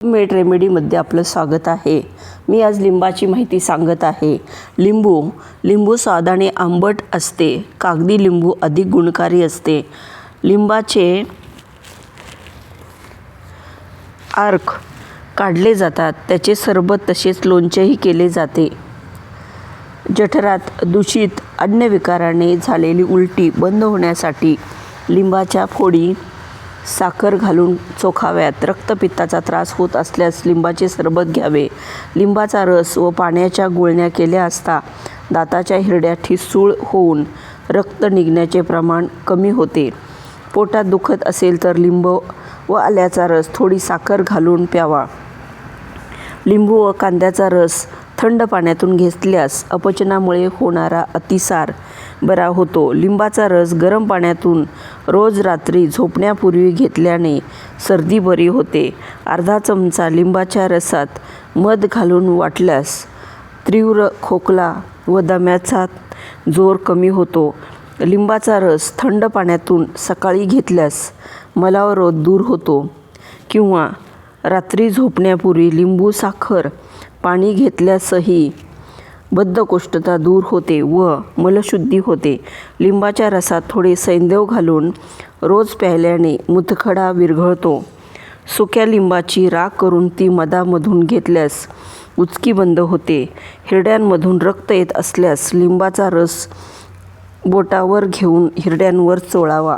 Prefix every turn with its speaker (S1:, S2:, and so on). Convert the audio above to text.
S1: Made रेमेडीमध्ये आपलं स्वागत आहे. मी आज लिंबाची माहिती सांगत आहे. लिंबू स्वादाने आंबट असते. कागदी लिंबू अधिक गुणकारी असते. लिंबाचे अर्क काढले जातात. त्याचे सरबत तसेच लोणचेही केले जाते. जठरात दूषित अन्नविकाराने झालेली उलटी बंद होण्यासाठी लिंबाच्या फोडी साखर घालून चोखाव्यात. रक्तपित्ताचा त्रास होत असल्यास लिंबाचे सरबत घ्यावे. लिंबाचा रस व पाण्याच्या गुळण्या केल्या असता दाताच्या हिरड्या ठिसूळ होऊन रक्त निघण्याचे प्रमाण कमी होते. पोटात दुखत असेल तर लिंबू व आल्याचा रस थोडी साखर घालून प्यावा. लिंबू व कांद्याचा रस थंड पाण्यातून घेतल्यास अपचनामुळे होणारा अतिसार बरा होतो. लिंबाचा रस गरम पाण्यातून रोज रात्री झोपण्यापूर्वी घेतल्याने सर्दी बरी होते. अर्धा चमचा लिंबाच्या रसात मध घालून वाटल्यास तीव्र खोकला व दम्याचा जोर कमी होतो. लिंबाचा रस थंड पाण्यातून सकाळी घेतल्यास मलावरोध दूर होतो. किंवा रात्री झोपण्यापूर्वी लिंबू साखर पाणी घेतल्यासही बद्धकोष्ठता दूर होते व मलशुद्धी होते. लिंबाच्या रसात थोडे सैंधव घालून रोज प्यायल्याने मूतखडा विरघळतो. सुक्या लिंबाची राख करून ती मधामधून घेतल्यास उचकी बंद होते. हिरड्यांमधून रक्त येत असल्यास लिंबाचा रस बोटावर घेऊन हिरड्यांवर चोळावा.